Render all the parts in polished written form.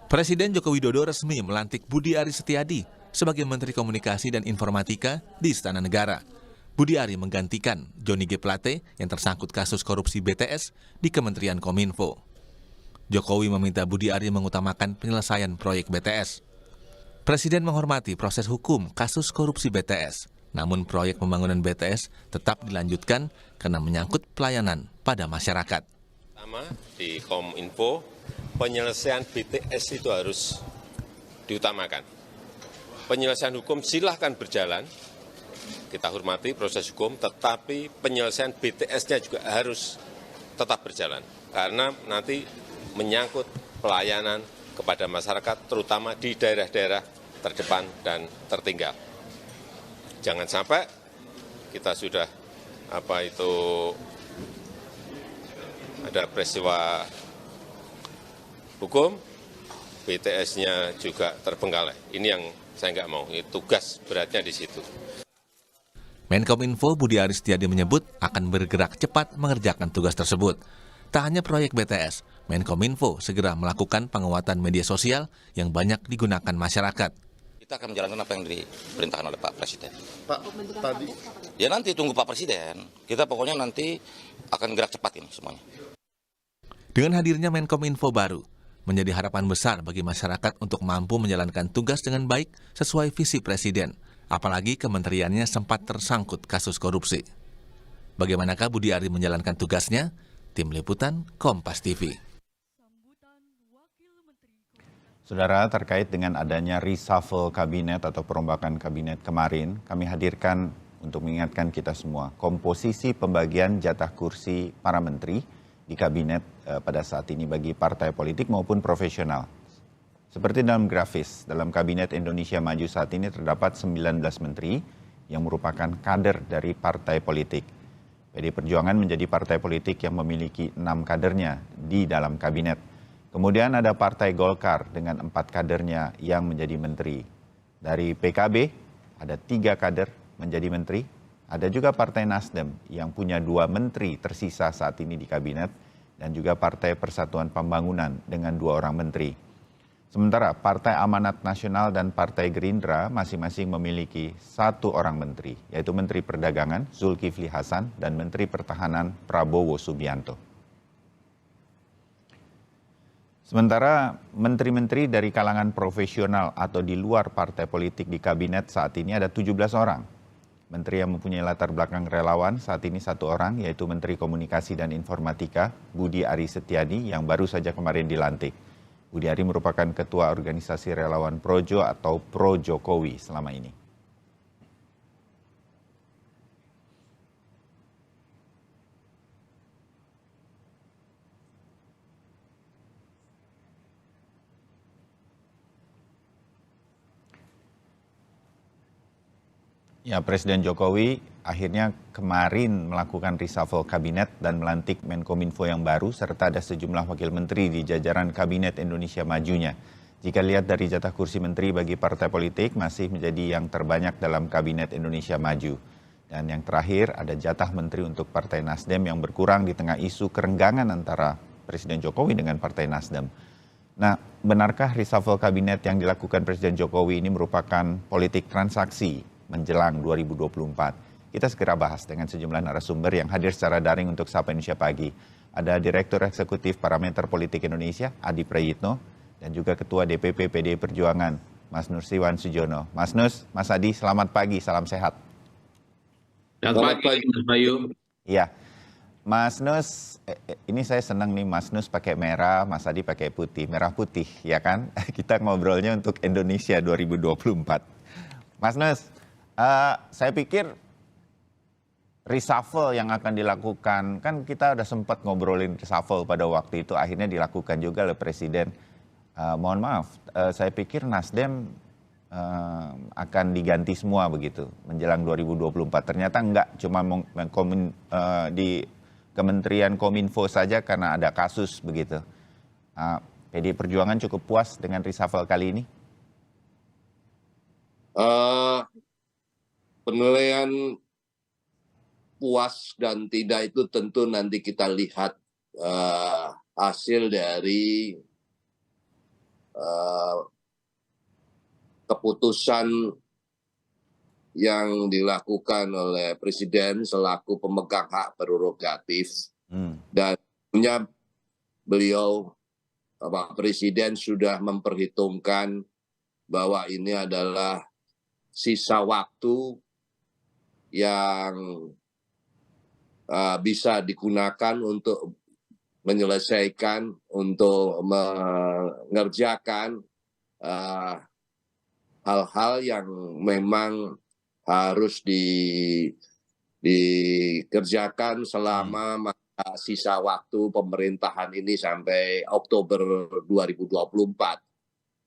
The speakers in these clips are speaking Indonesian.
Presiden Joko Widodo resmi melantik Budi Aris Setiadi sebagai Menteri Komunikasi dan Informatika di Istana Negara. Budi Ari menggantikan Johnny G. Plate yang tersangkut kasus korupsi BTS di Kementerian Kominfo. Jokowi meminta Budi Ari mengutamakan penyelesaian proyek BTS. Presiden menghormati proses hukum kasus korupsi BTS, namun proyek pembangunan BTS tetap dilanjutkan karena menyangkut pelayanan pada masyarakat. Pertama, di Kominfo, penyelesaian BTS itu harus diutamakan. Penyelesaian hukum silahkan berjalan, kita hormati proses hukum, tetapi penyelesaian BTS-nya juga harus tetap berjalan. Karena nanti menyangkut pelayanan kepada masyarakat, terutama di daerah-daerah terdepan dan tertinggal. Jangan sampai kita sudah ada peristiwa hukum, BTS-nya juga terbengkalai. Ini yang saya nggak mau, ini tugas beratnya di situ. Menkominfo Budi Aris Setiadi menyebut akan bergerak cepat mengerjakan tugas tersebut. Tak hanya proyek BTS, Menkominfo segera melakukan penguatan media sosial yang banyak digunakan masyarakat. Kita akan menjalankan apa yang diperintahkan oleh Pak Presiden. Pak, tadi Ya nanti tunggu Pak Presiden. Kita pokoknya nanti akan gerak cepat ini semuanya. Dengan hadirnya Menkominfo baru, menjadi harapan besar bagi masyarakat untuk mampu menjalankan tugas dengan baik sesuai visi Presiden. Apalagi kementeriannya sempat tersangkut kasus korupsi. Bagaimanakah Budi Ari menjalankan tugasnya? Tim Liputan Kompas TV. Saudara, terkait dengan adanya reshuffle kabinet atau perombakan kabinet kemarin, kami hadirkan untuk mengingatkan kita semua komposisi pembagian jatah kursi para menteri di kabinet pada saat ini bagi partai politik maupun profesional. Seperti dalam grafis, dalam kabinet Indonesia Maju saat ini terdapat 19 menteri yang merupakan kader dari partai politik. PD Perjuangan menjadi partai politik yang memiliki 6 kadernya di dalam kabinet. Kemudian ada Partai Golkar dengan 4 kadernya yang menjadi menteri. Dari PKB ada 3 kader menjadi menteri. Ada juga Partai Nasdem yang punya 2 menteri tersisa saat ini di kabinet. Dan juga Partai Persatuan Pembangunan dengan 2 orang menteri. Sementara Partai Amanat Nasional dan Partai Gerindra masing-masing memiliki 1 orang menteri, yaitu Menteri Perdagangan Zulkifli Hasan dan Menteri Pertahanan Prabowo Subianto. Sementara menteri-menteri dari kalangan profesional atau di luar partai politik di kabinet saat ini ada 17 orang. Menteri yang mempunyai latar belakang relawan saat ini 1 orang, yaitu Menteri Komunikasi dan Informatika Budi Aris Setiadi yang baru saja kemarin dilantik. Budi Ari merupakan ketua organisasi relawan Projo atau Pro Jokowi selama ini. Ya, Presiden Jokowi akhirnya kemarin melakukan reshuffle kabinet dan melantik Menkominfo yang baru serta ada sejumlah wakil menteri di jajaran kabinet Indonesia Majunya. Jika lihat dari jatah kursi menteri bagi partai politik masih menjadi yang terbanyak dalam kabinet Indonesia Maju. Dan yang terakhir ada jatah menteri untuk Partai Nasdem yang berkurang di tengah isu kerenggangan antara Presiden Jokowi dengan Partai Nasdem. Nah, benarkah reshuffle kabinet yang dilakukan Presiden Jokowi ini merupakan politik transaksi menjelang 2024. Kita segera bahas dengan sejumlah narasumber yang hadir secara daring untuk Sapa Indonesia Pagi. Ada Direktur Eksekutif Parameter Politik Indonesia, Adi Prayitno, dan juga Ketua DPP PDI Perjuangan, Mas Nursiwan Sujono. Mas Nus, Mas Adi, selamat pagi, salam sehat. Selamat pagi, Mas Bayu. Iya, Mas Nus, ini saya senang nih Mas Nus pakai merah, Mas Adi pakai putih, merah putih, ya kan? Kita ngobrolnya untuk Indonesia 2024. Mas Nus, saya pikir reshuffle yang akan dilakukan, kan kita udah sempat ngobrolin reshuffle pada waktu itu, akhirnya dilakukan juga oleh Presiden. Mohon maaf, saya pikir Nasdem akan diganti semua begitu, menjelang 2024. Ternyata enggak, cuma di Kementerian Kominfo saja karena ada kasus begitu. PD Perjuangan cukup puas dengan reshuffle kali ini? Penilaian puas dan tidak itu tentu nanti kita lihat hasil dari eh, keputusan yang dilakukan oleh Presiden selaku pemegang hak prerogatif dan punya beliau Bapak Presiden sudah memperhitungkan bahwa ini adalah sisa waktu yang bisa digunakan untuk menyelesaikan, untuk mengerjakan hal-hal yang memang harus dikerjakan selama sisa waktu pemerintahan ini sampai Oktober 2024.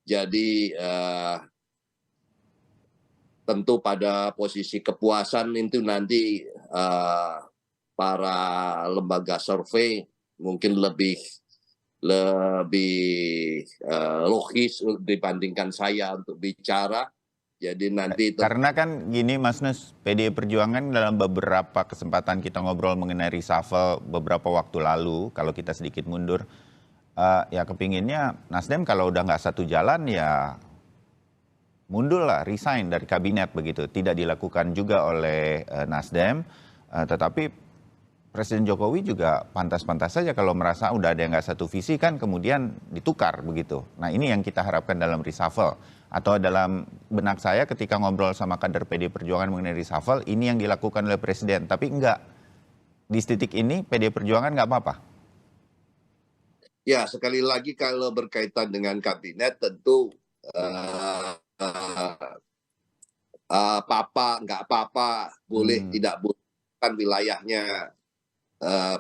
Jadi tentu pada posisi kepuasan itu nanti para lembaga survei mungkin lebih logis dibandingkan saya untuk bicara. Jadi nanti karena kan gini Mas Nus, PDI Perjuangan dalam beberapa kesempatan kita ngobrol mengenai reshuffle beberapa waktu lalu, kalau kita sedikit mundur, ya kepinginnya Nasdem kalau udah nggak satu jalan ya mundur lah, resign dari kabinet begitu. Tidak dilakukan juga oleh Nasdem, tetapi Presiden Jokowi juga pantas-pantas saja kalau merasa udah ada yang nggak satu visi kan kemudian ditukar begitu. Nah ini yang kita harapkan dalam reshuffle. Atau dalam benak saya ketika ngobrol sama kader PDI Perjuangan mengenai reshuffle, ini yang dilakukan oleh Presiden. Tapi enggak, di titik ini PDI Perjuangan nggak apa-apa. Ya sekali lagi kalau berkaitan dengan kabinet tentu apa-apa, nggak apa-apa, boleh tidak boleh kan wilayahnya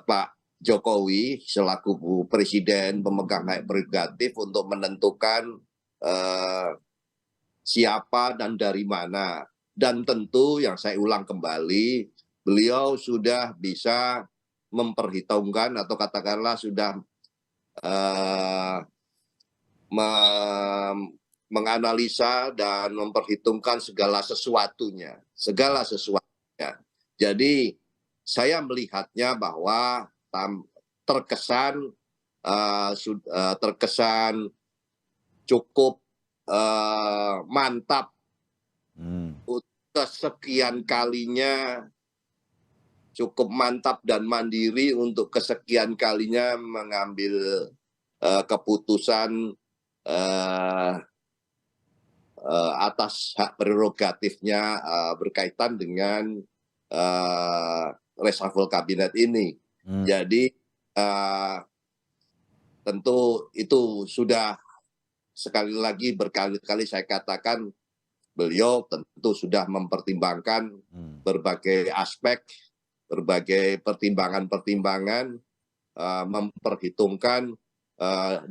Pak Jokowi selaku Presiden pemegang hak prerogatif untuk menentukan siapa dan dari mana. Dan tentu yang saya ulang kembali, beliau sudah bisa memperhitungkan atau katakanlah sudah menganalisa dan memperhitungkan segala sesuatunya. Jadi saya melihatnya bahwa terkesan cukup mantap kesekian kalinya, cukup mantap dan mandiri untuk kesekian kalinya mengambil keputusan atas hak prerogatifnya berkaitan dengan reshuffle kabinet ini. Jadi tentu itu sudah sekali lagi berkali-kali saya katakan beliau tentu sudah mempertimbangkan berbagai aspek, berbagai pertimbangan-pertimbangan, memperhitungkan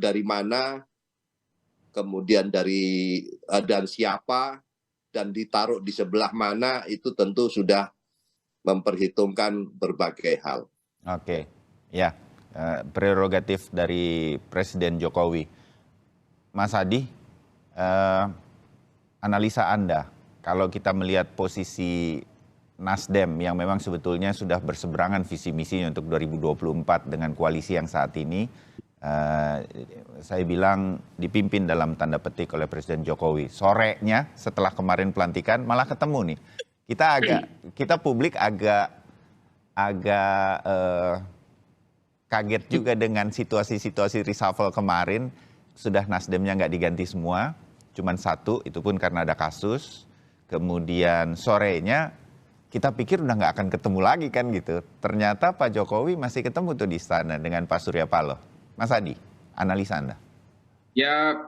dari mana, kemudian dan siapa, dan ditaruh di sebelah mana, itu tentu sudah memperhitungkan berbagai hal. Oke, ya prerogatif dari Presiden Jokowi. Mas Adi, analisa Anda, kalau kita melihat posisi Nasdem yang memang sebetulnya sudah berseberangan visi misinya untuk 2024 dengan koalisi yang saat ini, saya bilang dipimpin dalam tanda petik oleh Presiden Jokowi. Sorenya setelah kemarin pelantikan malah ketemu nih. Kita publik agak kaget juga dengan situasi reshuffle kemarin. Sudah Nasdemnya nggak diganti semua, cuman satu, itu pun karena ada kasus. Kemudian sorenya kita pikir udah nggak akan ketemu lagi kan gitu. Ternyata Pak Jokowi masih ketemu tuh di istana dengan Pak Surya Paloh. Mas Adi, analisa Anda. Ya,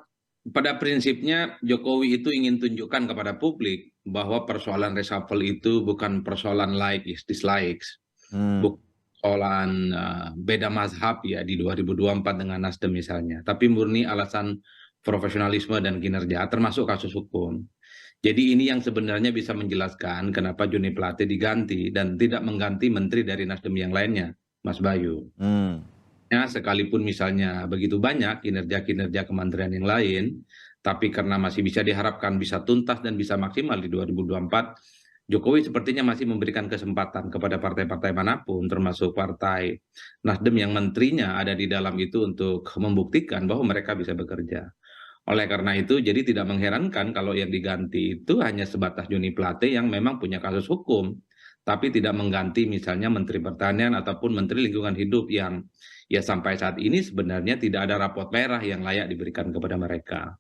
pada prinsipnya Jokowi itu ingin tunjukkan kepada publik bahwa persoalan reshuffle itu bukan persoalan like is dislikes, bukan persoalan beda mazhab ya di 2024 dengan Nasdem misalnya, tapi murni alasan profesionalisme dan kinerja, termasuk kasus hukum. Jadi ini yang sebenarnya bisa menjelaskan kenapa Joni Plate diganti dan tidak mengganti menteri dari Nasdem yang lainnya, Mas Bayu. Ya, sekalipun misalnya begitu banyak kinerja-kinerja kementerian yang lain, tapi karena masih bisa diharapkan bisa tuntas dan bisa maksimal di 2024, Jokowi sepertinya masih memberikan kesempatan kepada partai-partai manapun, termasuk partai Nasdem yang menterinya ada di dalam itu untuk membuktikan bahwa mereka bisa bekerja. Oleh karena itu, jadi tidak mengherankan kalau yang diganti itu hanya sebatas Joni Plate yang memang punya kasus hukum, tapi tidak mengganti misalnya Menteri Pertanian ataupun Menteri Lingkungan Hidup yang ya sampai saat ini sebenarnya tidak ada rapot merah yang layak diberikan kepada mereka.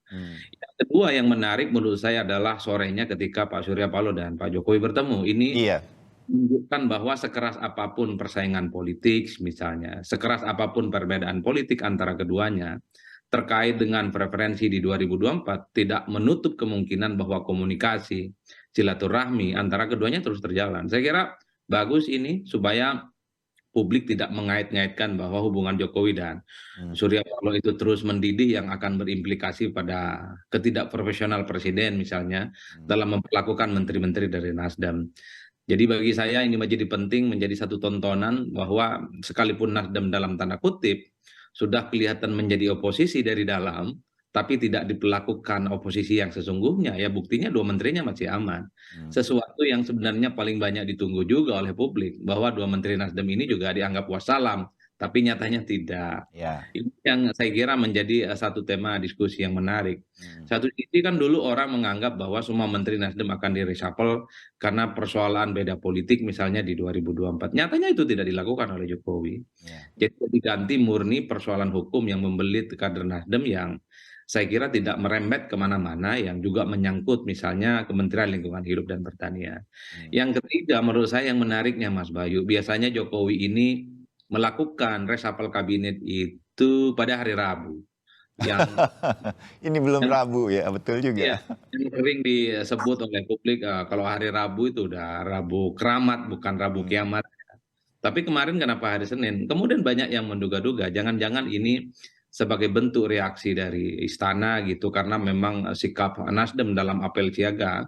Yang kedua yang menarik menurut saya adalah sorenya ketika Pak Surya Paloh dan Pak Jokowi bertemu. Ini Iya. menunjukkan bahwa sekeras apapun persaingan politik misalnya, sekeras apapun perbedaan politik antara keduanya, terkait dengan preferensi di 2024 tidak menutup kemungkinan bahwa komunikasi silaturahmi antara keduanya terus terjalan. Saya kira bagus ini supaya publik tidak mengait-ngaitkan bahwa hubungan Jokowi dan Surya Paloh itu terus mendidih yang akan berimplikasi pada ketidakprofesional presiden misalnya dalam memperlakukan menteri-menteri dari Nasdem. Jadi bagi saya ini menjadi penting, menjadi satu tontonan bahwa sekalipun Nasdem dalam tanda kutip sudah kelihatan menjadi oposisi dari dalam, tapi tidak diperlakukan oposisi yang sesungguhnya, ya buktinya dua menterinya masih aman. Sesuatu yang sebenarnya paling banyak ditunggu juga oleh publik, bahwa dua menteri Nasdem ini juga dianggap wassalam, tapi nyatanya tidak. Ya. Ini yang saya kira menjadi satu tema diskusi yang menarik. Satu sisi kan dulu orang menganggap bahwa semua menteri Nasdem akan di-reshuffle karena persoalan beda politik misalnya di 2024. Nyatanya itu tidak dilakukan oleh Jokowi. Jadi diganti murni persoalan hukum yang membelit kader Nasdem yang saya kira tidak merembet kemana-mana, yang juga menyangkut misalnya Kementerian Lingkungan Hidup dan Pertanian. Yang ketiga menurut saya yang menariknya Mas Bayu, biasanya Jokowi ini melakukan reshuffle kabinet itu pada hari Rabu. Yang Ini belum Rabu ya, betul juga. ya, yang sering disebut oleh publik kalau hari Rabu itu udah Rabu keramat, bukan Rabu kiamat. Tapi kemarin kenapa hari Senin? Kemudian banyak yang menduga-duga, jangan-jangan ini sebagai bentuk reaksi dari istana gitu, karena memang sikap Nasdem dalam apel siaga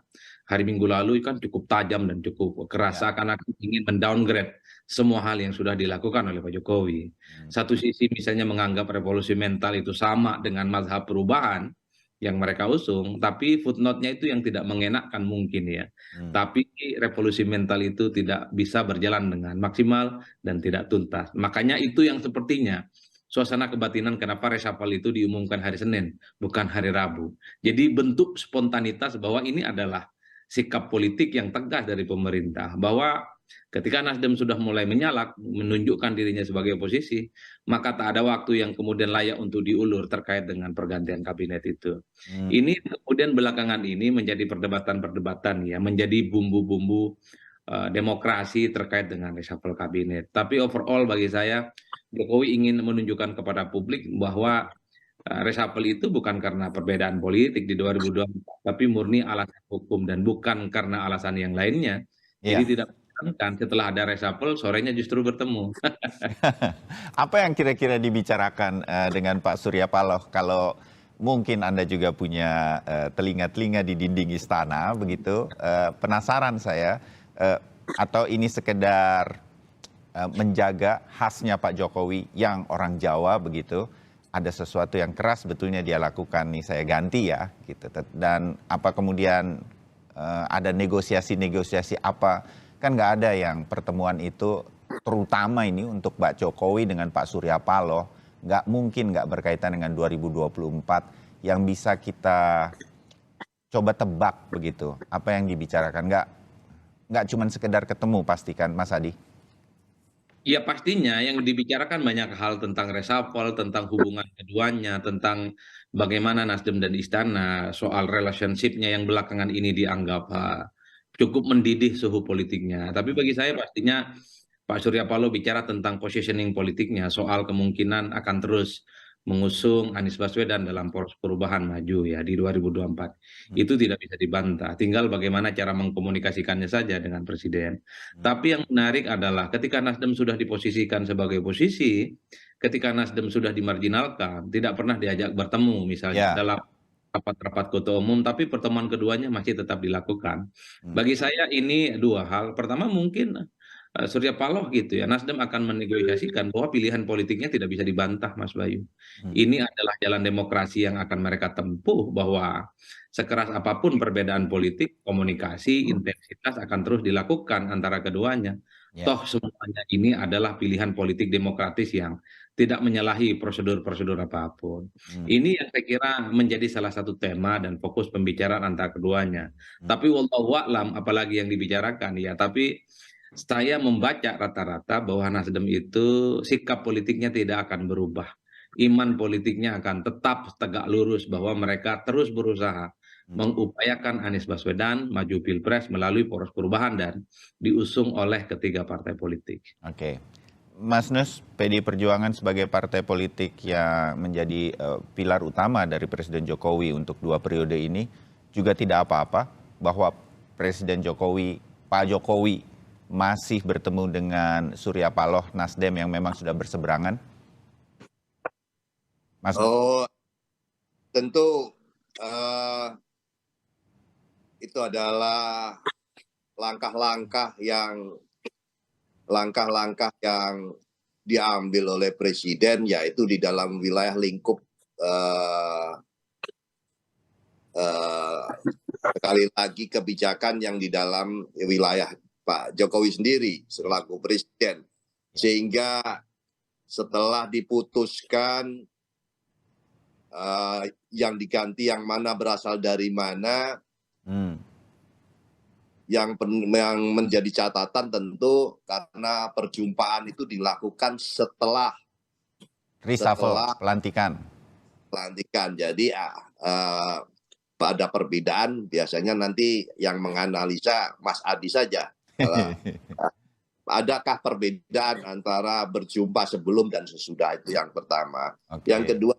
hari Minggu lalu kan cukup tajam dan cukup keras, seakan-akan ingin mendowngrade semua hal yang sudah dilakukan oleh Pak Jokowi. Satu sisi misalnya menganggap revolusi mental itu sama dengan mazhab perubahan yang mereka usung, tapi footnote-nya itu yang tidak mengenakkan mungkin ya. Tapi revolusi mental itu tidak bisa berjalan dengan maksimal dan tidak tuntas. Makanya itu yang sepertinya suasana kebatinan kenapa reshuffle itu diumumkan hari Senin, bukan hari Rabu. Jadi bentuk spontanitas bahwa ini adalah sikap politik yang tegas dari pemerintah, bahwa ketika Nasdem sudah mulai menyalak, menunjukkan dirinya sebagai oposisi, maka tak ada waktu yang kemudian layak untuk diulur terkait dengan pergantian kabinet itu. Ini kemudian belakangan ini menjadi perdebatan-perdebatan ya, menjadi bumbu-bumbu demokrasi terkait dengan reshuffle kabinet. Tapi overall bagi saya, Jokowi ingin menunjukkan kepada publik bahwa reshuffle itu bukan karena perbedaan politik di 2024, tapi murni alasan hukum dan bukan karena alasan yang lainnya. Jadi tidak kan setelah ada reshuffle sorenya justru bertemu. Apa yang kira-kira dibicarakan dengan Pak Surya Paloh? Kalau mungkin Anda juga punya telinga-telinga di dinding istana begitu, penasaran saya, atau ini sekedar menjaga khasnya Pak Jokowi yang orang Jawa begitu, ada sesuatu yang keras betulnya dia lakukan nih, saya ganti ya gitu. Dan apa kemudian ada negosiasi-negosiasi apa, kan nggak ada yang pertemuan itu terutama ini untuk Pak Jokowi dengan Pak Surya Paloh nggak mungkin nggak berkaitan dengan 2024 yang bisa kita coba tebak begitu apa yang dibicarakan, nggak cuma sekedar ketemu pastikan Mas Adi. Ya pastinya yang dibicarakan banyak hal tentang reshuffle, tentang hubungan keduanya, tentang bagaimana Nasdem dan Istana, soal relationship-nya yang belakangan ini dianggap cukup mendidih suhu politiknya. Tapi bagi saya pastinya Pak Surya Paloh bicara tentang positioning politiknya, soal kemungkinan akan terus mengusung Anies Baswedan dalam poros perubahan maju ya di 2024. Itu tidak bisa dibantah, tinggal bagaimana cara mengkomunikasikannya saja dengan Presiden. Tapi yang menarik adalah ketika Nasdem sudah diposisikan sebagai oposisi, ketika Nasdem sudah dimarginalkan, tidak pernah diajak bertemu misalnya dalam rapat-rapat ketua umum, tapi pertemuan keduanya masih tetap dilakukan. Bagi saya ini dua hal. Pertama mungkin Surya Paloh gitu ya, Nasdem akan menegosiasikan bahwa pilihan politiknya tidak bisa dibantah Mas Bayu. Ini adalah jalan demokrasi yang akan mereka tempuh, bahwa sekeras apapun perbedaan politik, komunikasi, intensitas akan terus dilakukan antara keduanya. Toh semuanya ini adalah pilihan politik demokratis yang tidak menyalahi prosedur-prosedur apapun. Ini yang saya kira menjadi salah satu tema dan fokus pembicaraan antara keduanya. Tapi wallahu a'lam apalagi yang dibicarakan ya, tapi saya membaca rata-rata bahwa Nasdem itu sikap politiknya tidak akan berubah. Iman politiknya akan tetap tegak lurus bahwa mereka terus berusaha mengupayakan Anies Baswedan maju Pilpres melalui poros perubahan dan diusung oleh ketiga partai politik. Oke. Mas Nus, PDI Perjuangan sebagai partai politik yang menjadi pilar utama dari Presiden Jokowi untuk 2 periode ini juga tidak apa-apa bahwa Presiden Jokowi, Pak Jokowi masih bertemu dengan Surya Paloh Nasdem yang memang sudah berseberangan? Mas Oh, tentu itu adalah langkah-langkah yang diambil oleh Presiden, yaitu di dalam wilayah lingkup sekali lagi kebijakan yang di dalam wilayah Pak Jokowi sendiri selaku Presiden. Sehingga setelah diputuskan yang diganti yang mana berasal dari mana, yang menjadi catatan tentu karena perjumpaan itu dilakukan setelah pelantikan. Jadi pada perbedaan biasanya nanti yang menganalisa Mas Adi saja. Adakah perbedaan antara berjumpa sebelum dan sesudah, itu yang pertama. Yang kedua,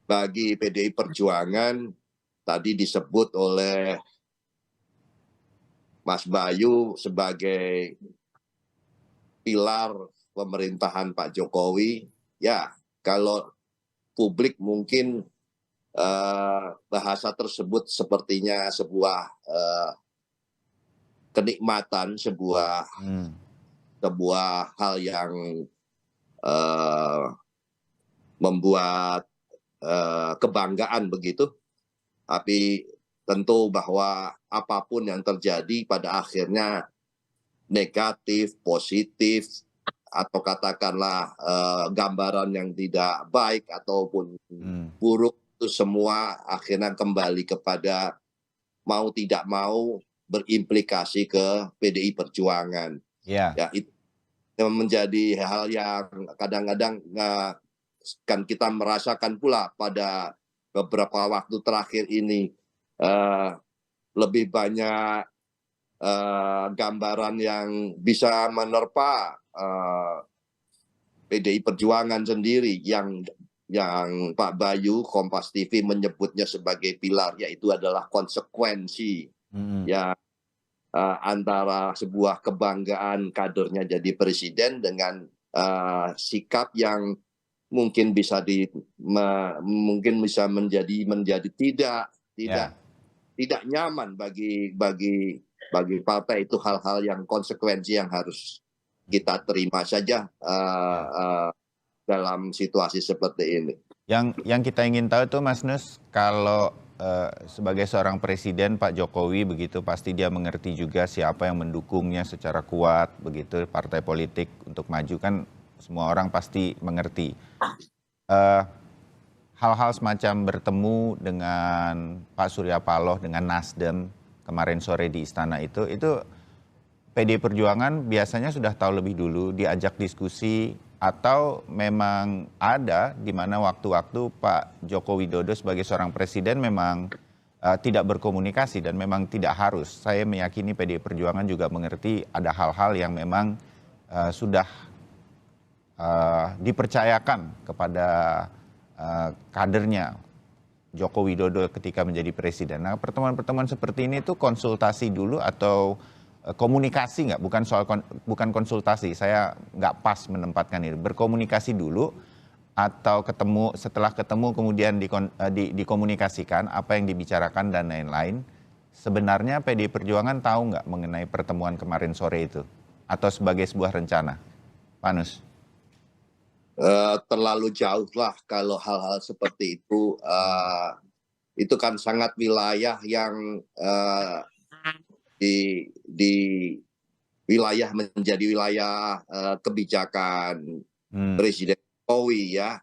bagi PDI Perjuangan tadi disebut oleh Mas Bayu sebagai pilar pemerintahan Pak Jokowi. Ya, kalau publik mungkin bahasa tersebut sepertinya sebuah kenikmatan, sebuah hal yang membuat kebanggaan begitu. Tapi tentu bahwa apapun yang terjadi pada akhirnya negatif, positif, atau katakanlah gambaran yang tidak baik ataupun buruk, itu semua akhirnya kembali kepada mau tidak mau berimplikasi ke PDI Perjuangan. Ya, itu menjadi hal yang kadang-kadang kan kita merasakan pula pada beberapa waktu terakhir ini, lebih banyak gambaran yang bisa menerpa PDI Perjuangan sendiri yang Pak Bayu Kompas TV menyebutnya sebagai pilar, yaitu adalah konsekuensi ya antara sebuah kebanggaan kadernya jadi presiden dengan sikap yang mungkin bisa menjadi tidak nyaman bagi partai. Itu hal-hal yang konsekuensi yang harus kita terima saja dalam situasi seperti ini. Yang kita ingin tahu itu Mas Nus, kalau sebagai seorang presiden Pak Jokowi begitu, pasti dia mengerti juga siapa yang mendukungnya secara kuat begitu, partai politik untuk maju kan semua orang pasti mengerti. Hal-hal semacam bertemu dengan Pak Surya Paloh dengan Nasdem kemarin sore di istana itu PDI Perjuangan biasanya sudah tahu lebih dulu, diajak diskusi, atau memang ada di mana waktu-waktu Pak Joko Widodo sebagai seorang presiden memang tidak berkomunikasi dan memang tidak harus. Saya meyakini PDI Perjuangan juga mengerti ada hal-hal yang memang sudah dipercayakan kepada kadernya Joko Widodo ketika menjadi presiden. Nah, pertemuan-pertemuan seperti ini tuh konsultasi dulu atau komunikasi nggak? Bukan konsultasi, saya nggak pas menempatkan ini. Berkomunikasi dulu atau setelah ketemu kemudian dikomunikasikan apa yang dibicarakan dan lain-lain. Sebenarnya PDI Perjuangan tahu nggak mengenai pertemuan kemarin sore itu? Atau sebagai sebuah rencana? Pak Nus? Terlalu jauh lah kalau hal-hal seperti itu. Itu kan sangat wilayah yang wilayah menjadi wilayah kebijakan Presiden Jokowi ya,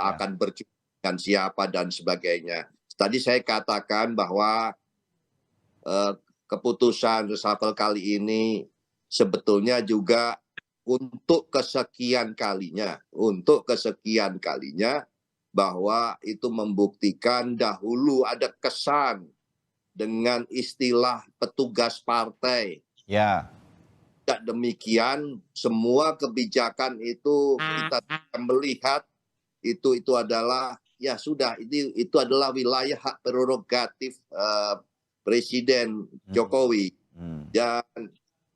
akan berjuang dengan siapa dan sebagainya. Tadi saya katakan bahwa keputusan reshuffle kali ini sebetulnya juga untuk kesekian kalinya bahwa itu membuktikan dahulu ada kesan dengan istilah petugas partai. Ya. Tidak demikian, semua kebijakan itu kita melihat itu adalah ya sudah, itu adalah wilayah hak prerogatif Presiden Jokowi. Dan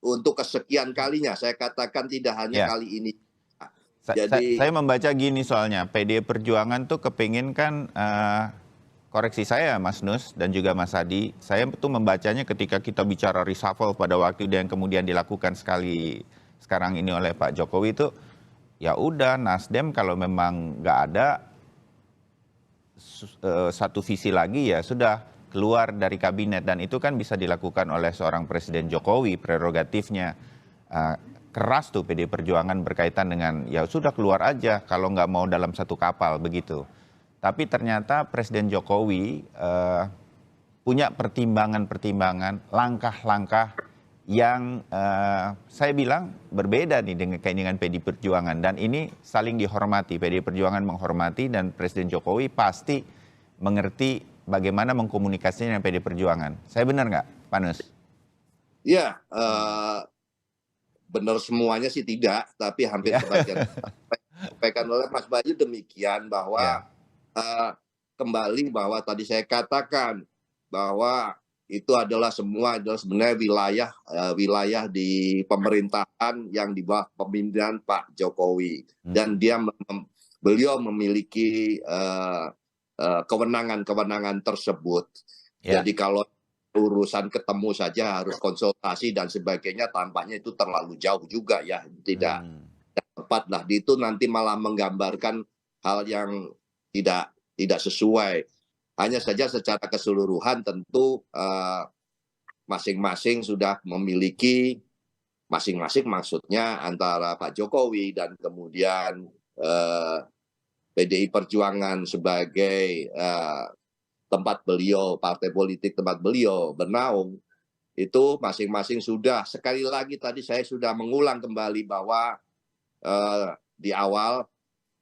untuk kesekian kalinya, saya katakan tidak hanya kali ini. Jadi saya membaca gini soalnya, PDI Perjuangan tuh kepingin kan, koreksi saya Mas Nus dan juga Mas Adi, saya tuh membacanya ketika kita bicara reshuffle pada waktu yang kemudian dilakukan sekarang ini oleh Pak Jokowi itu, ya udah Nasdem kalau memang nggak ada satu visi lagi ya sudah keluar dari kabinet, dan itu kan bisa dilakukan oleh seorang Presiden Jokowi, prerogatifnya. Keras tuh PDI Perjuangan berkaitan dengan ya sudah keluar aja kalau nggak mau dalam satu kapal begitu. Tapi ternyata Presiden Jokowi punya pertimbangan-pertimbangan, langkah-langkah yang saya bilang berbeda nih dengan PDI Perjuangan. Dan ini saling dihormati, PDI Perjuangan menghormati dan Presiden Jokowi pasti mengerti bagaimana mengkomunikasinya dengan PDI Perjuangan. Saya benar nggak, Pak Nus? Ya, benar semuanya sih tidak, tapi hampir sebagian disampaikan oleh Mas Bayu demikian bahwa kembali bahwa tadi saya katakan bahwa itu adalah sebenarnya wilayah di pemerintahan yang di bawah pemimpinan Pak Jokowi, dan beliau memiliki kewenangan tersebut. Jadi kalau urusan ketemu saja harus konsultasi dan sebagainya, tampaknya itu terlalu jauh juga ya, tidak tepat lah. Itu nanti malah menggambarkan hal yang tidak sesuai. Hanya saja secara keseluruhan tentu masing-masing sudah memiliki, masing-masing maksudnya antara Pak Jokowi dan kemudian PDI Perjuangan sebagai tempat beliau, partai politik tempat beliau bernaung, itu masing-masing sudah, sekali lagi tadi saya sudah mengulang kembali bahwa di awal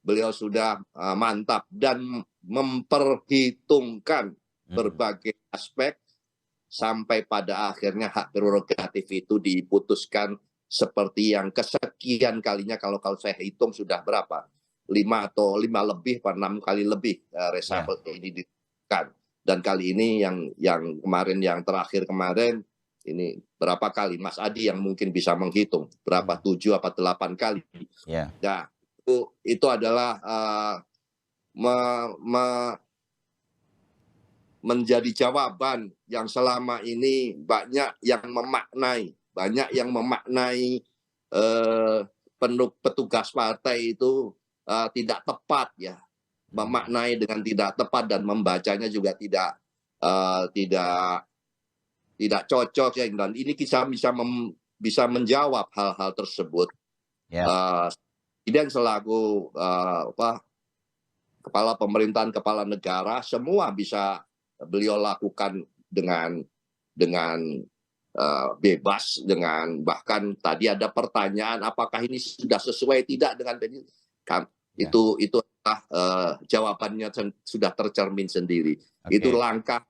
beliau sudah mantap dan memperhitungkan berbagai aspek sampai pada akhirnya hak prerogatif itu diputuskan seperti yang kesekian kalinya, kalau saya hitung sudah berapa? 5 atau 5 lebih, 6 kali lebih reshuffle ini dilakukan. Dan kali ini yang kemarin, yang terakhir kemarin, ini berapa kali? Mas Adi yang mungkin bisa menghitung berapa, 7 atau 8 kali. Nah, itu adalah menjadi jawaban yang selama ini banyak yang memaknai petugas partai itu tidak tepat ya, memaknai dengan tidak tepat dan membacanya juga tidak cocok ya. Dan ini kita bisa menjawab hal-hal tersebut. Presiden selaku kepala pemerintahan, kepala negara, semua bisa beliau lakukan dengan bebas, dengan bahkan tadi ada pertanyaan apakah ini sudah sesuai tidak dengan itu adalah jawabannya sudah tercermin sendiri. Itu langkah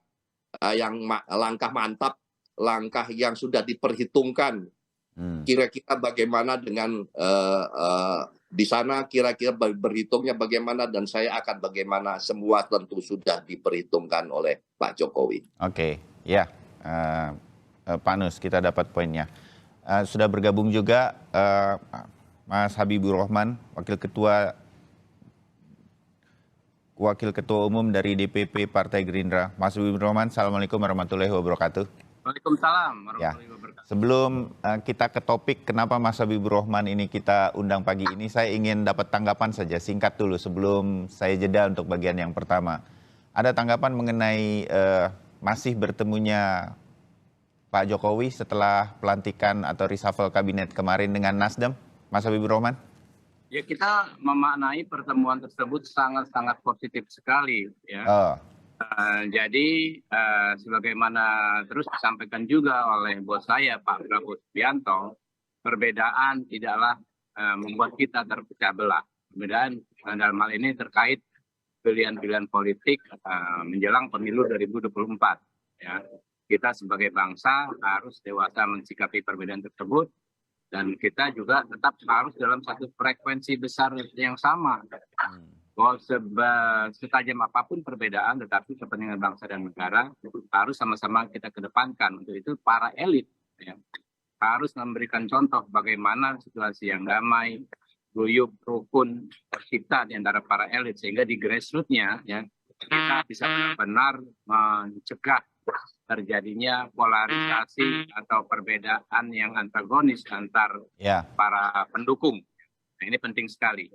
mantap, langkah yang sudah diperhitungkan. Kira-kira bagaimana dengan di sana, kira-kira berhitungnya bagaimana, dan saya akan bagaimana, semua tentu sudah diperhitungkan oleh Pak Jokowi. Pak Nus, kita dapat poinnya. Sudah bergabung juga Mas Habibur Rahman, Wakil Ketua Umum dari DPP Partai Gerindra. Mas Habibur Rahman, Assalamualaikum warahmatullahi wabarakatuh. Waalaikumsalam warahmatullahi wabarakatuh. Sebelum kita ke topik kenapa Mas Habibur Rahman ini kita undang pagi ini, saya ingin dapat tanggapan saja singkat dulu sebelum saya jeda untuk bagian yang pertama. Ada tanggapan mengenai masih bertemunya Pak Jokowi setelah pelantikan atau reshuffle kabinet kemarin dengan Nasdem, Mas Habibur Rahman? Ya, kita memaknai pertemuan tersebut sangat-sangat positif sekali, ya. Oh. Jadi sebagaimana terus disampaikan juga oleh bos saya Pak Prabowo Subianto, perbedaan tidaklah membuat kita terpecah belah. Perbedaan dalam hal ini terkait pilihan-pilihan politik menjelang pemilu 2024. Ya. Kita sebagai bangsa harus dewasa mensikapi perbedaan tersebut, dan kita juga tetap harus dalam satu frekuensi besar yang sama. Bahwa setajam apapun perbedaan, tetapi kepentingan bangsa dan negara harus sama-sama kita kedepankan. Untuk itu para elit ya, harus memberikan contoh bagaimana situasi yang damai, guyup, rukun tercipta di antara para elit, sehingga di grassroots-nya ya, kita bisa benar-benar mencegah terjadinya polarisasi atau perbedaan yang antagonis antar para pendukung. Nah, ini penting sekali.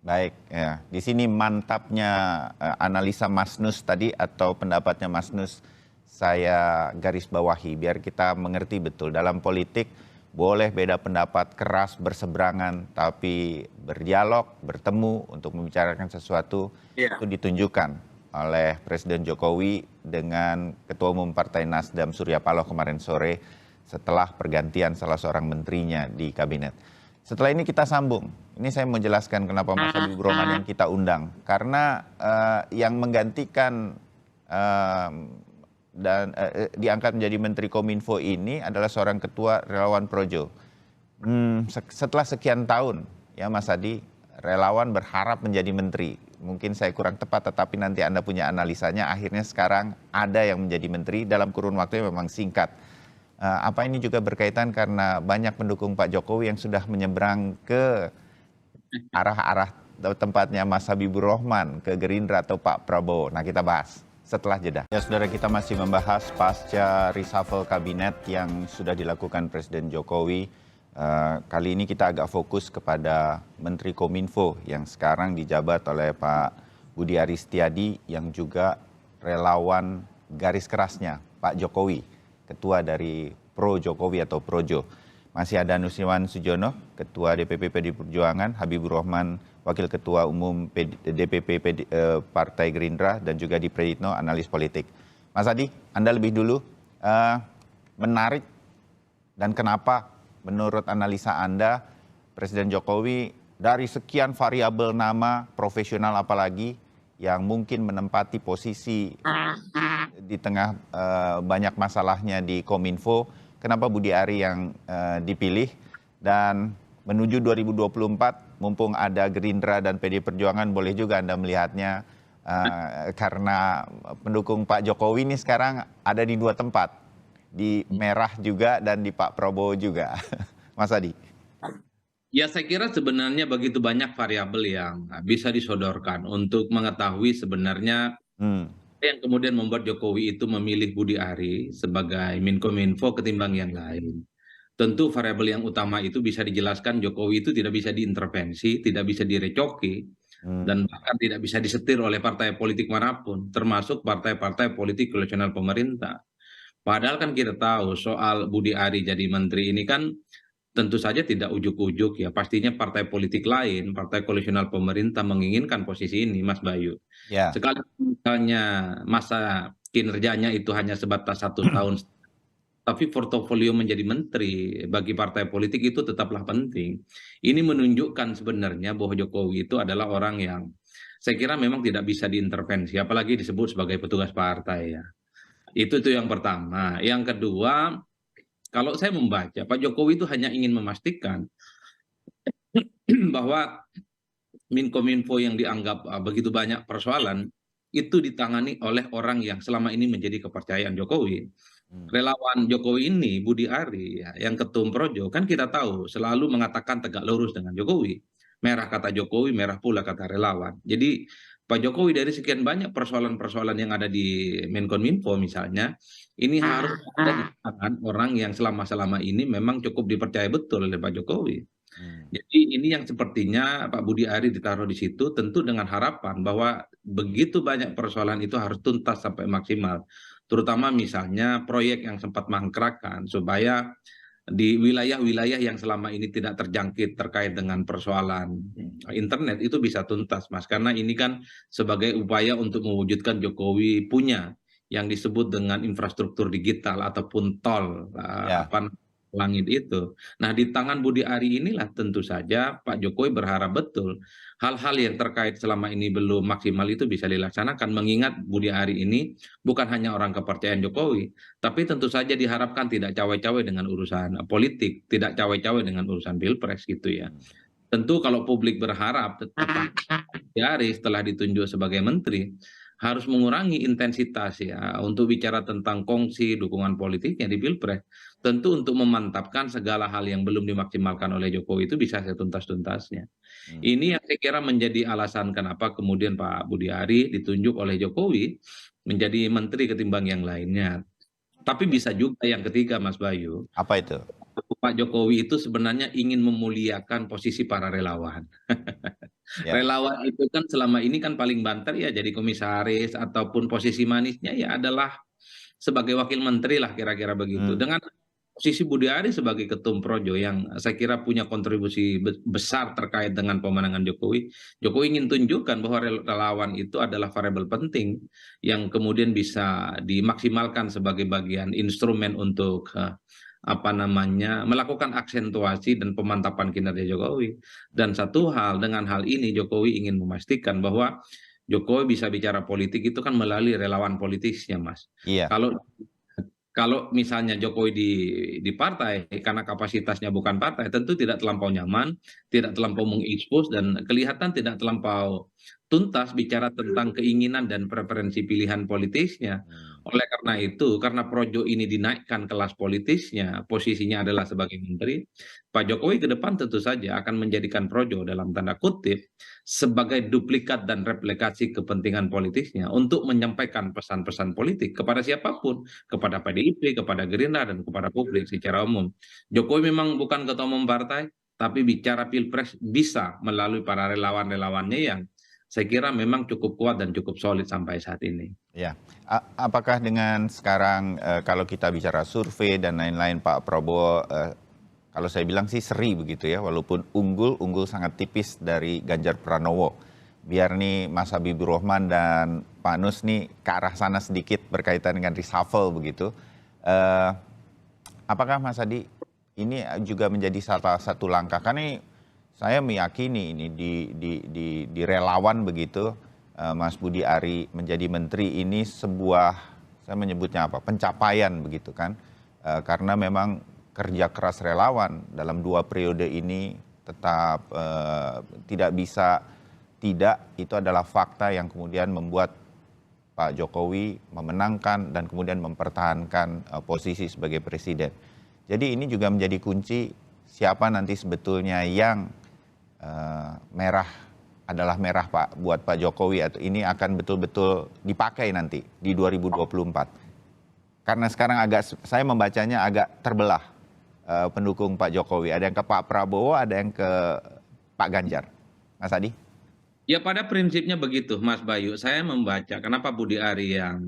Baik, ya. Di sini mantapnya analisa Mas Nus tadi atau pendapatnya Mas Nus saya garis bawahi biar kita mengerti betul. Dalam politik boleh beda pendapat, keras, berseberangan, tapi berdialog, bertemu untuk membicarakan sesuatu itu ditunjukkan oleh Presiden Jokowi dengan Ketua Umum Partai Nasdem Surya Paloh kemarin sore setelah pergantian salah seorang menterinya di kabinet. Setelah ini kita sambung. Ini saya mau jelaskan kenapa Mas Habibur Rahman yang kita undang. Karena yang menggantikan dan diangkat menjadi Menteri Kominfo ini adalah seorang ketua relawan Projo. Setelah sekian tahun ya Mas Adi, relawan berharap menjadi menteri. Mungkin saya kurang tepat, tetapi nanti Anda punya analisanya. Akhirnya sekarang ada yang menjadi menteri dalam kurun waktu yang memang singkat. Apa ini juga berkaitan karena banyak pendukung Pak Jokowi yang sudah menyeberang ke arah-arah tempatnya Mas Habibur Rahman, ke Gerindra atau Pak Prabowo. Nah, kita bahas setelah jeda. Ya, saudara, kita masih membahas pasca reshuffle kabinet yang sudah dilakukan Presiden Jokowi. Kali ini kita agak fokus kepada Menteri Kominfo yang sekarang dijabat oleh Pak Budi Aris Setiadi yang juga relawan garis kerasnya Pak Jokowi, ketua dari Pro Jokowi atau Projo. Masih ada Nusirwan Sujono, Ketua DPP PD Perjuangan, Habibur Rahman, Wakil Ketua Umum DPP Partai Gerindra, dan juga Di Prayitno, analis politik. Mas Adi, Anda lebih dulu, menarik dan kenapa menurut analisa Anda, Presiden Jokowi dari sekian variabel nama profesional apalagi yang mungkin menempati posisi di tengah banyak masalahnya di Kominfo, kenapa Budi Ari yang dipilih? Dan menuju 2024, mumpung ada Gerindra dan PD Perjuangan, boleh juga Anda melihatnya karena pendukung Pak Jokowi ini sekarang ada di dua tempat. Di Merah juga dan di Pak Prabowo juga. Mas Adi. Ya, saya kira sebenarnya begitu banyak variabel yang bisa disodorkan untuk mengetahui sebenarnya yang kemudian membuat Jokowi itu memilih Budi Ari sebagai Menkominfo ketimbang yang lain. Tentu variabel yang utama itu bisa dijelaskan Jokowi itu tidak bisa diintervensi, tidak bisa direcoki, dan bahkan tidak bisa disetir oleh partai politik manapun, termasuk partai-partai politik koalisional pemerintah. Padahal kan kita tahu soal Budi Ari jadi menteri ini kan tentu saja tidak ujuk-ujuk ya. Pastinya partai politik lain, partai koalisional pemerintah menginginkan posisi ini, Mas Bayu. Sekali misalnya masa kinerjanya itu hanya sebatas 1 tahun, tapi portofolio menjadi menteri bagi partai politik itu tetaplah penting. Ini menunjukkan sebenarnya bahwa Jokowi itu adalah orang yang saya kira memang tidak bisa diintervensi, apalagi disebut sebagai petugas partai ya. Itu yang pertama. Yang kedua, kalau saya membaca, Pak Jokowi itu hanya ingin memastikan bahwa Menkominfo yang dianggap begitu banyak persoalan itu ditangani oleh orang yang selama ini menjadi kepercayaan Jokowi. Relawan Jokowi ini, Budi Ari, ya, yang ketum Projo, kan kita tahu selalu mengatakan tegak lurus dengan Jokowi. Merah kata Jokowi, merah pula kata relawan. Jadi Pak Jokowi dari sekian banyak persoalan-persoalan yang ada di Menkominfo misalnya, ini harus ada di tangan orang yang selama ini memang cukup dipercaya betul oleh Pak Jokowi. Jadi ini yang sepertinya Pak Budi Ari ditaruh di situ tentu dengan harapan bahwa begitu banyak persoalan itu harus tuntas sampai maksimal. terutama misalnya proyek yang sempat mangkrakkan supaya di wilayah-wilayah yang selama ini tidak terjangkit terkait dengan persoalan internet itu bisa tuntas, Mas. Karena ini kan sebagai upaya untuk mewujudkan Jokowi punya yang disebut dengan infrastruktur digital ataupun tol Ya. langit itu. Nah, di tangan Budi Ari inilah tentu saja Pak Jokowi berharap betul hal-hal yang terkait selama ini belum maksimal itu bisa dilaksanakan, mengingat Budi Ari ini bukan hanya orang kepercayaan Jokowi, tapi tentu saja diharapkan tidak cawe-cawe dengan urusan politik, tidak cawe-cawe dengan urusan pilpres gitu ya. Tentu kalau publik berharap tetap Budi Ari setelah ditunjuk sebagai menteri harus mengurangi intensitas ya untuk bicara tentang kongsi dukungan politiknya di pilpres. Tentu untuk memantapkan segala hal yang belum dimaksimalkan oleh Jokowi itu bisa setuntas-tuntasnya. Ini yang saya kira menjadi alasan kenapa kemudian Pak Budi Ari ditunjuk oleh Jokowi menjadi menteri ketimbang yang lainnya. Tapi bisa juga yang ketiga, Mas Bayu. Apa itu? Pak Jokowi itu sebenarnya ingin memuliakan posisi para relawan. Ya. Relawan itu kan selama ini kan paling banter ya jadi komisaris ataupun posisi manisnya ya adalah sebagai wakil menteri lah kira-kira begitu. Dengan posisi Budi Ari sebagai ketum Projo yang saya kira punya kontribusi besar terkait dengan pemenangan Jokowi. Jokowi ingin tunjukkan bahwa relawan itu adalah variabel penting yang kemudian bisa dimaksimalkan sebagai bagian instrumen untuk melakukan aksentuasi dan pemantapan kinerja Jokowi. Dan satu hal, dengan hal ini Jokowi ingin memastikan bahwa Jokowi bisa bicara politik itu kan melalui relawan politisnya, Mas. Iya. Kalau misalnya Jokowi di partai karena kapasitasnya bukan partai, tentu tidak terlampau nyaman, tidak terlampau mengekspos dan kelihatan tidak terlampau tuntas bicara tentang keinginan dan preferensi pilihan politisnya. Oleh karena itu, karena Projo ini dinaikkan kelas politisnya, posisinya adalah sebagai menteri, Pak Jokowi ke depan tentu saja akan menjadikan Projo dalam tanda kutip sebagai duplikat dan replikasi kepentingan politisnya untuk menyampaikan pesan-pesan politik kepada siapapun, kepada PDIP, kepada Gerindra, dan kepada publik secara umum. Jokowi memang bukan ketua umum partai, tapi bicara pilpres bisa melalui para relawan-relawannya yang saya kira memang cukup kuat dan cukup solid sampai saat ini. Ya, apakah dengan sekarang kalau kita bicara survei dan lain-lain Pak Prabowo, kalau saya bilang sih seri begitu ya, walaupun unggul sangat tipis dari Ganjar Pranowo. Biar nih Mas Habibur Rahman dan Pak Nus nih ke arah sana sedikit berkaitan dengan reshuffle begitu. Apakah Mas Adi ini juga menjadi salah satu langkah? Karena saya meyakini ini di relawan begitu, Mas Budi Ari menjadi menteri ini sebuah, saya menyebutnya apa, pencapaian begitu kan. Karena memang kerja keras relawan dalam 2 periode ini tetap tidak itu adalah fakta yang kemudian membuat Pak Jokowi memenangkan dan kemudian mempertahankan posisi sebagai presiden. Jadi ini juga menjadi kunci siapa nanti sebetulnya yang merah Pak buat Pak Jokowi atau ini akan betul-betul dipakai nanti di 2024. Karena sekarang saya membacanya agak terbelah pendukung Pak Jokowi. Ada yang ke Pak Prabowo, ada yang ke Pak Ganjar. Mas Adi? Ya pada prinsipnya begitu Mas Bayu. Saya membaca kenapa Budi Ari yang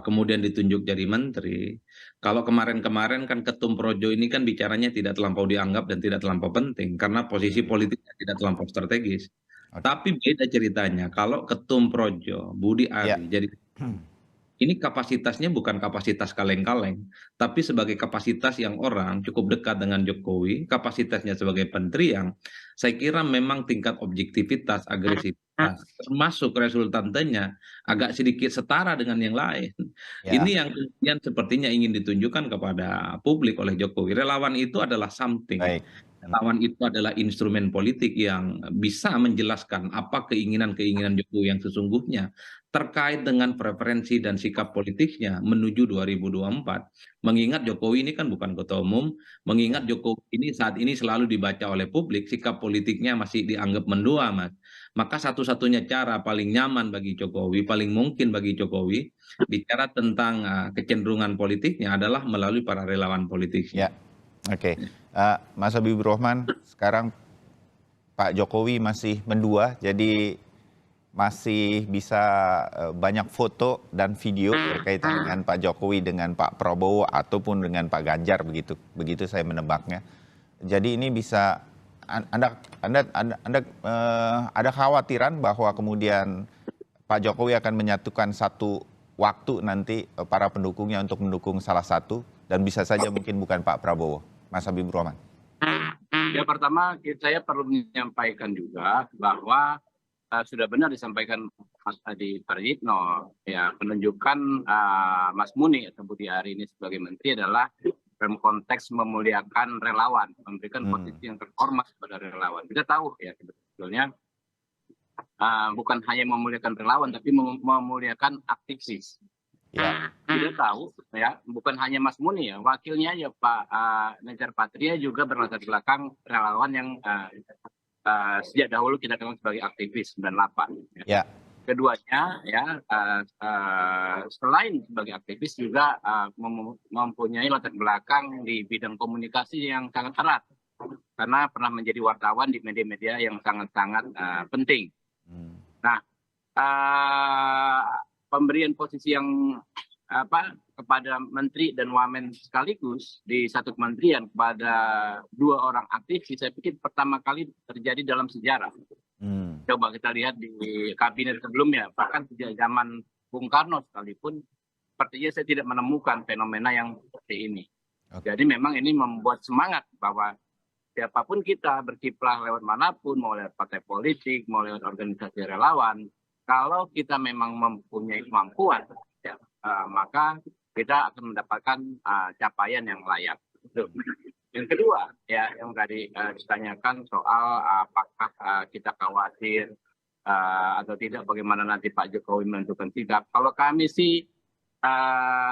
kemudian ditunjuk jadi menteri. Kalau kemarin-kemarin kan ketum Projo ini kan bicaranya tidak terlampau dianggap dan tidak terlampau penting karena posisi politiknya tidak terlampau strategis. Tapi beda ceritanya kalau ketum Projo Budi Ari jadi ini kapasitasnya bukan kapasitas kaleng-kaleng, tapi sebagai kapasitas yang orang cukup dekat dengan Jokowi, kapasitasnya sebagai menteri yang saya kira memang tingkat objektivitas, agresivitas, termasuk resultantenya agak sedikit setara dengan yang lain. Ini yang kemudian sepertinya ingin ditunjukkan kepada publik oleh Jokowi. Relawan itu adalah something. Relawan itu adalah instrumen politik yang bisa menjelaskan apa keinginan-keinginan Jokowi yang sesungguhnya terkait dengan preferensi dan sikap politiknya menuju 2024. Mengingat Jokowi ini kan bukan ketua umum, mengingat Jokowi ini saat ini selalu dibaca oleh publik, sikap politiknya masih dianggap mendua, Mas. Maka satu-satunya cara paling nyaman bagi Jokowi, paling mungkin bagi Jokowi, bicara tentang kecenderungan politiknya adalah melalui para relawan politiknya. Ya, oke. Mas Habibur Rahman, sekarang Pak Jokowi masih mendua, jadi masih bisa banyak foto dan video berkaitan dengan Pak Jokowi dengan Pak Prabowo ataupun dengan Pak Ganjar begitu saya menebaknya. Jadi ini bisa ada khawatiran bahwa kemudian Pak Jokowi akan menyatukan satu waktu nanti para pendukungnya untuk mendukung salah satu dan bisa saja mungkin bukan Pak Prabowo. Mas Habibur Rahman. Ya, pertama saya perlu menyampaikan juga bahwa sudah benar disampaikan Mas Adi Prayitno, ya, penunjukan Mas Muni atau Budi Ari ini sebagai menteri adalah dalam konteks memuliakan relawan, memberikan posisi yang terhormat kepada relawan. Kita tahu ya sebetulnya bukan hanya memuliakan relawan, tapi memuliakan aktivis. Ya. Kita tahu ya, bukan hanya Mas Muni ya, wakilnya ya Pak Nejar Patria juga berlatar belakang relawan yang sejak dahulu kita kenal sebagai aktivis 98. Ya. Keduanya ya selain sebagai aktivis juga mempunyai latar belakang di bidang komunikasi yang sangat erat karena pernah menjadi wartawan di media-media yang sangat-sangat penting. Nah, pemberian posisi yang kepada menteri dan wamen sekaligus di satu kementerian kepada 2 orang aktivis, saya pikir pertama kali terjadi dalam sejarah. Coba kita lihat di kabinet sebelumnya, bahkan sejak zaman Bung Karno sekalipun, sepertinya saya tidak menemukan fenomena yang seperti ini. Jadi memang ini membuat semangat bahwa siapapun kita berkiprah lewat manapun, mau lewat partai politik, mau lewat organisasi relawan, kalau kita memang mempunyai kemampuan, ya, maka kita akan mendapatkan capaian yang layak. Yang kedua, ya, yang tadi ditanyakan soal apakah kita khawatir atau tidak, bagaimana nanti Pak Jokowi menentukan sikap. Kalau kami sih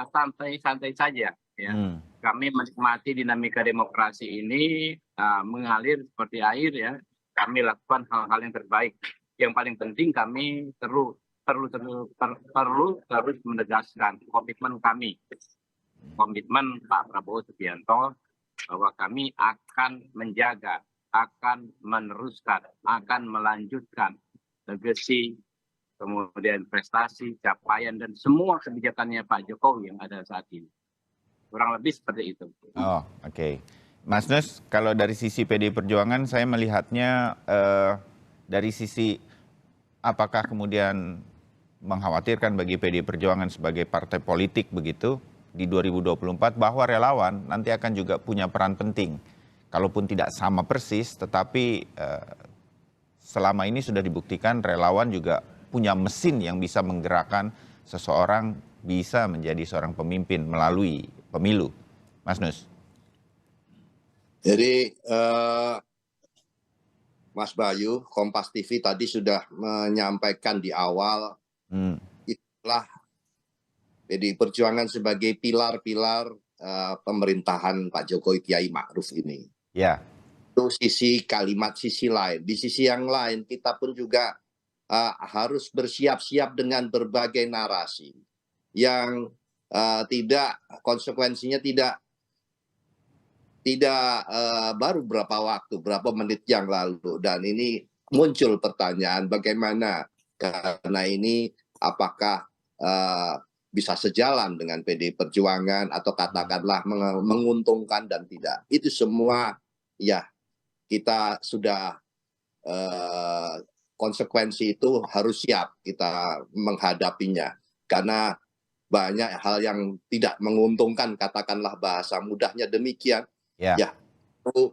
santai-santai saja, ya. Kami menikmati dinamika demokrasi ini mengalir seperti air, ya. Kami lakukan hal-hal yang terbaik. Yang paling penting kami perlu terus menegaskan komitmen kami, komitmen Pak Prabowo Subianto, bahwa kami akan menjaga, akan meneruskan, akan melanjutkan legacy, kemudian prestasi, capaian, dan semua kebijakannya Pak Jokowi yang ada saat ini. Kurang lebih seperti itu. Oh, oke. Mas Nus, kalau dari sisi PDI Perjuangan, saya melihatnya dari sisi apakah kemudian mengkhawatirkan bagi PDI Perjuangan sebagai partai politik begitu di 2024 bahwa relawan nanti akan juga punya peran penting. Kalaupun tidak sama persis, tetapi selama ini sudah dibuktikan relawan juga punya mesin yang bisa menggerakkan seseorang bisa menjadi seorang pemimpin melalui pemilu. Mas Nus. Jadi Mas Bayu, Kompas TV tadi sudah menyampaikan di awal, itulah PDI Perjuangan sebagai pilar-pilar pemerintahan Pak Jokowi Kiai Ma'ruf ini. Ya. Itu sisi kalimat, sisi lain. Di sisi yang lain kita pun juga harus bersiap-siap dengan berbagai narasi yang tidak konsekuensinya tidak baru berapa menit yang lalu, dan ini muncul pertanyaan bagaimana karena ini apakah bisa sejalan dengan PDI Perjuangan atau katakanlah menguntungkan dan tidak. Itu semua ya kita sudah konsekuensi itu harus siap kita menghadapinya karena banyak hal yang tidak menguntungkan, katakanlah bahasa mudahnya demikian. Ya, itu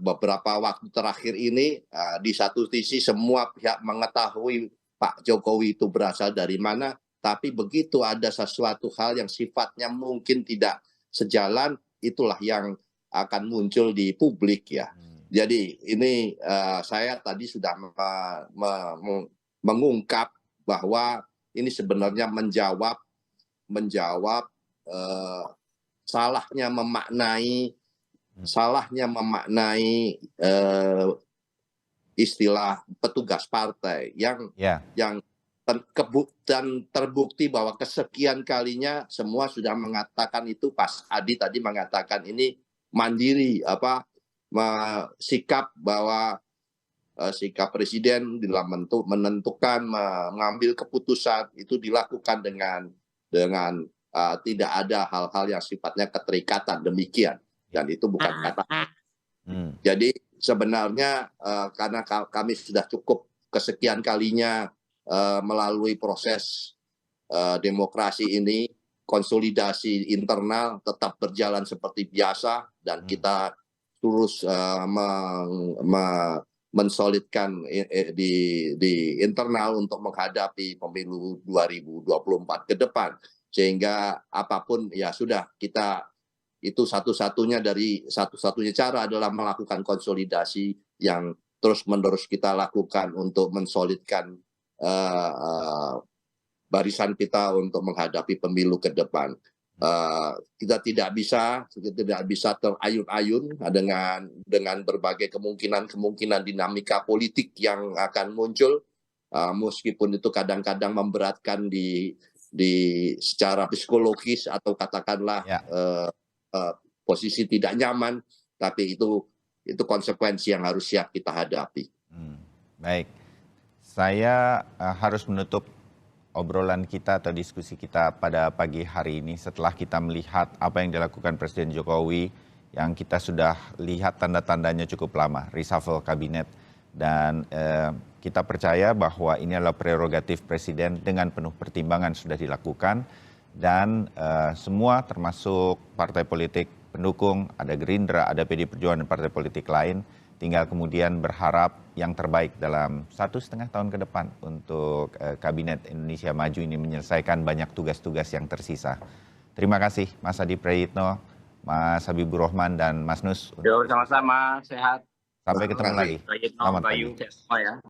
beberapa waktu terakhir ini di satu sisi semua pihak mengetahui Pak Jokowi itu berasal dari mana, tapi begitu ada sesuatu hal yang sifatnya mungkin tidak sejalan, itulah yang akan muncul di publik ya. Jadi ini saya tadi sudah mengungkap bahwa ini sebenarnya menjawab salahnya memaknai istilah petugas partai yang terbukti bahwa kesekian kalinya semua sudah mengatakan itu. Pas Adi tadi mengatakan ini mandiri, sikap bahwa sikap presiden dalam menentukan, mengambil keputusan itu dilakukan dengan tidak ada hal-hal yang sifatnya keterikatan demikian, dan itu bukan kata. Jadi sebenarnya karena kami sudah cukup kesekian kalinya melalui proses demokrasi ini, konsolidasi internal tetap berjalan seperti biasa, dan kita terus mensolidkan di internal untuk menghadapi pemilu 2024 ke depan. Sehingga apapun ya sudah, kita itu satu-satunya cara adalah melakukan konsolidasi yang terus-menerus kita lakukan untuk mensolidkan barisan kita untuk menghadapi pemilu ke depan. Kita tidak bisa terayun-ayun dengan berbagai kemungkinan dinamika politik yang akan muncul, meskipun itu kadang-kadang memberatkan di secara psikologis atau katakanlah posisi tidak nyaman, tapi itu konsekuensi yang harus siap kita hadapi. Baik, saya harus menutup obrolan kita atau diskusi kita pada pagi hari ini setelah kita melihat apa yang dilakukan Presiden Jokowi yang kita sudah lihat tanda-tandanya cukup lama, reshuffle kabinet. Dan kita percaya bahwa ini adalah prerogatif Presiden dengan penuh pertimbangan sudah dilakukan, dan semua termasuk partai politik pendukung, ada Gerindra, ada PD Perjuangan dan partai politik lain, tinggal kemudian berharap yang terbaik dalam 1,5 tahun ke depan untuk Kabinet Indonesia Maju ini menyelesaikan banyak tugas-tugas yang tersisa. Terima kasih Mas Adi Prayitno, Mas Habibur Rahman, dan Mas Nus. Sama-sama, sehat. Sampai ketemu lagi. Selamat pagi.